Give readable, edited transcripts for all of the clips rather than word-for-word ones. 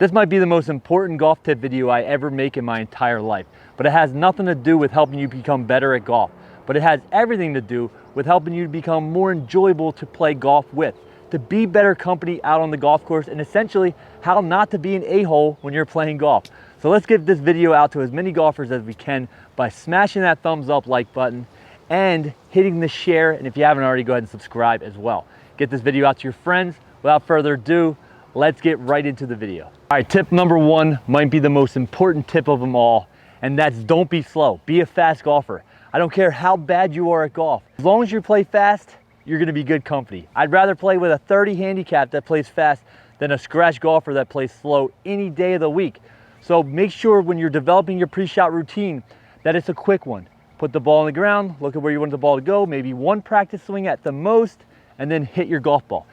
This might be the most important golf tip video I ever make in my entire life, but it has nothing to do with helping you become better at golf, but it has everything to do with helping you become more enjoyable to play golf with, to be better company out on the golf course, and essentially how not to be an a-hole when you're playing golf. So let's get this video out to as many golfers as we can by smashing that thumbs up like button and hitting the share, and if you haven't already, go ahead and subscribe as well. Get this video out to your friends. Without further ado, let's get right into the video. All right, tip number one might be the most important tip of them all, and that's don't be slow. Be a fast golfer. I don't care how bad you are at golf. As long as you play fast, you're gonna be good company. I'd rather play with a 30 handicap that plays fast than a scratch golfer that plays slow any day of the week. So make sure when you're developing your pre-shot routine that it's a quick one. Put the ball on the ground, look at where you want the ball to go, maybe one practice swing at the most, and then hit your golf ball.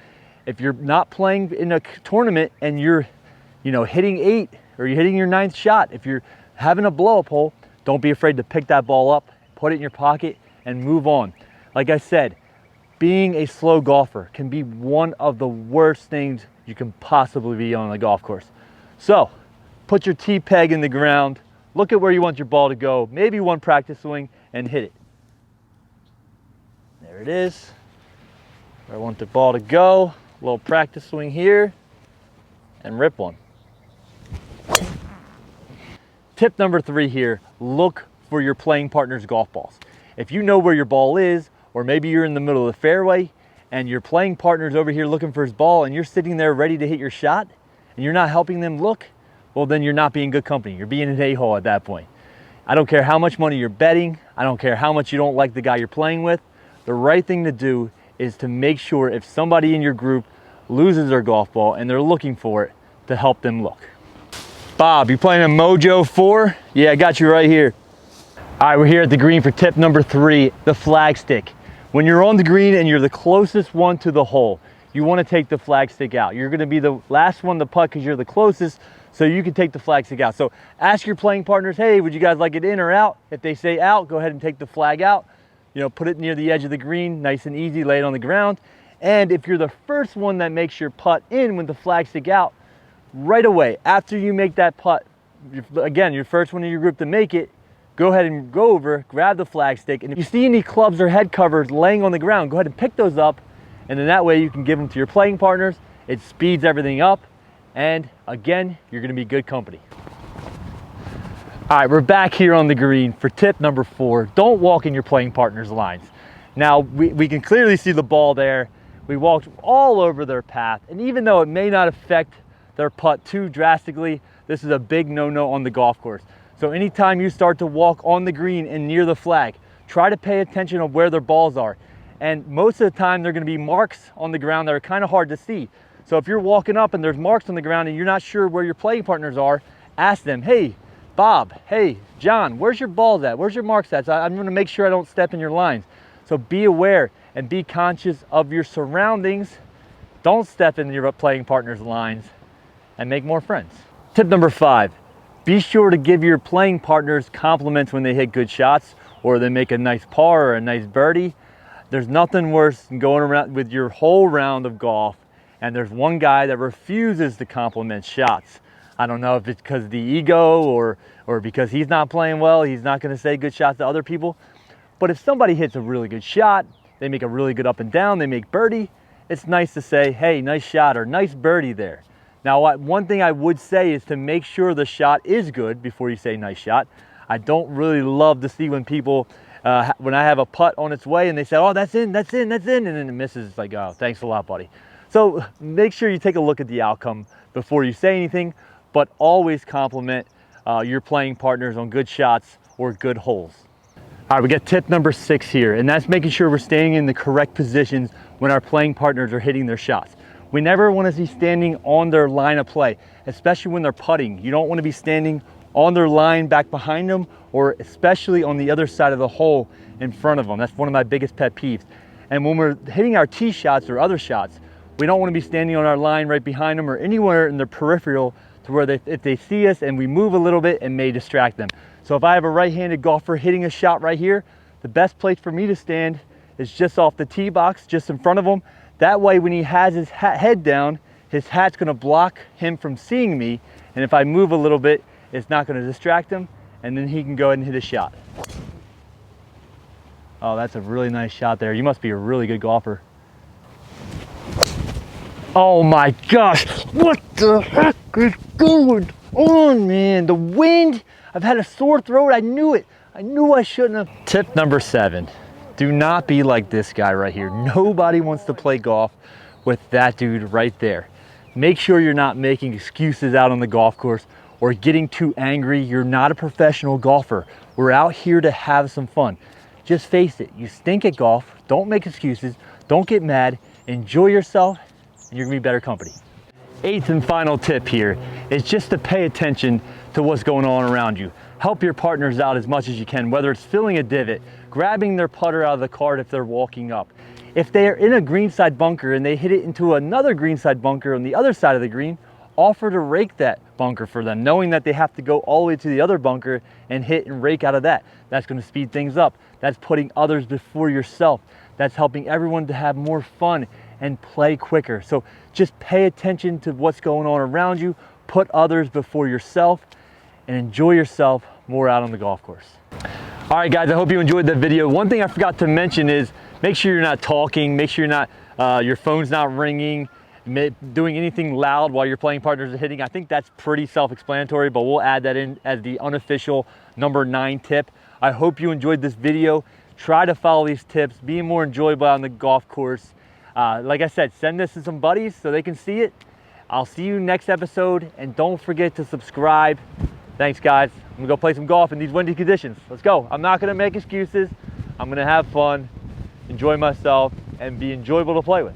If you're not playing in a tournament and you're hitting 8 or you're hitting your 9th shot, if you're having a blow-up hole, don't be afraid to pick that ball up, put it in your pocket, and move on. Like I said, being a slow golfer can be one of the worst things you can possibly be on a golf course. So put your Tpeg in the ground, look at where you want your ball to go, maybe one practice swing, and hit it. There it is. Where I want the ball to go. A little practice swing here, and rip one. Tip number 3 here, look for your playing partner's golf balls. If you know where your ball is, or maybe you're in the middle of the fairway and your playing partner's over here looking for his ball and you're sitting there ready to hit your shot and you're not helping them look, well then you're not being good company. You're being an a-hole at that point. I don't care how much money you're betting. I don't care how much you don't like the guy you're playing with. The right thing to do is to make sure if somebody in your group loses their golf ball and they're looking for it, to help them look. Bob, you playing a Mojo 4? Yeah, I got you right here. All right, we're here at the green for tip number 3, the flag stick. When you're on the green and you're the closest one to the hole, you want to take the flag stick out. You're going to be the last one to putt because you're the closest, so you can take the flag stick out. So ask your playing partners, hey, would you guys like it in or out? If they say out, go ahead and take the flag out. Put it near the edge of the green, nice and easy, lay it on the ground. And if you're the first one that makes your putt in with the flag stick out, right away, after you make that putt, again, you're first one in your group to make it, go ahead and go over, grab the flag stick, and if you see any clubs or head covers laying on the ground, go ahead and pick those up, and then that way you can give them to your playing partners. It speeds everything up, and again, you're gonna be good company. All right, we're back here on the green for tip number 4. Don't walk in your playing partner's lines. Now, we can clearly see the ball there. We walked all over their path, and even though it may not affect their putt too drastically, this is a big no-no on the golf course. So anytime you start to walk on the green and near the flag, try to pay attention of where their balls are. And most of the time, they're gonna be marks on the ground that are kind of hard to see. So if you're walking up and there's marks on the ground and you're not sure where your playing partners are, ask them, hey, Bob, hey, John, where's your balls at? Where's your marks at? So I'm gonna make sure I don't step in your lines. So be aware and be conscious of your surroundings. Don't step in your playing partner's lines and make more friends. Tip number 5, be sure to give your playing partners compliments when they hit good shots or they make a nice par or a nice birdie. There's nothing worse than going around with your whole round of golf and there's one guy that refuses to compliment shots. I don't know if it's because of the ego or because he's not playing well, he's not gonna say good shots to other people. But if somebody hits a really good shot, they make a really good up and down, they make birdie, it's nice to say, hey, nice shot or nice birdie there. Now, one thing I would say is to make sure the shot is good before you say nice shot. I don't really love to see when people, when I have a putt on its way and they say, oh, that's in, and then it misses. It's like, oh, thanks a lot, buddy. So make sure you take a look at the outcome before you say anything, but always compliment your playing partners on good shots or good holes. All right, we got tip number 6 here, and that's making sure we're staying in the correct positions when our playing partners are hitting their shots. We never want to be standing on their line of play, especially when they're putting. You don't want to be standing on their line back behind them, or especially on the other side of the hole in front of them. That's one of my biggest pet peeves. And when we're hitting our tee shots or other shots, we don't want to be standing on our line right behind them or anywhere in the peripheral to where if they see us and we move a little bit, it may distract them. So if I have a right-handed golfer hitting a shot right here, the best place for me to stand is just off the tee box, just in front of him. That way, when he has his head down, his hat's gonna block him from seeing me, and if I move a little bit, it's not gonna distract him, and then he can go ahead and hit a shot. Oh, that's a really nice shot there. You must be a really good golfer. Oh my gosh, what the heck is going on, man? The wind, I've had a sore throat, I knew it. I knew I shouldn't have. Tip number 7, do not be like this guy right here. Nobody wants to play golf with that dude right there. Make sure you're not making excuses out on the golf course or getting too angry. You're not a professional golfer. We're out here to have some fun. Just face it, you stink at golf. Don't make excuses, don't get mad, enjoy yourself, and you're gonna be better company. 8th and final tip here is just to pay attention to what's going on around you. Help your partners out as much as you can, whether it's filling a divot, grabbing their putter out of the cart if they're walking up. If they're in a greenside bunker and they hit it into another greenside bunker on the other side of the green, offer to rake that bunker for them, knowing that they have to go all the way to the other bunker and hit and rake out of that. That's going to speed things up. That's putting others before yourself. That's helping everyone to have more fun and play quicker. So just pay attention to what's going on around you, put others before yourself, and enjoy yourself more out on the golf course. All right guys, I hope you enjoyed that video. One thing I forgot to mention is make sure you're not talking, make sure you're not, your phone's not ringing, doing anything loud while your playing partners are hitting. I think that's pretty self-explanatory, but we'll add that in as the unofficial number 9 tip. I hope you enjoyed this video. Try to follow these tips, be more enjoyable on the golf course. Like I said, send this to some buddies so they can see it. I'll see you next episode, and don't forget to subscribe. Thanks guys. I'm gonna go play some golf in these windy conditions. Let's go. I'm not gonna make excuses. I'm gonna have fun, enjoy myself, and be enjoyable to play with.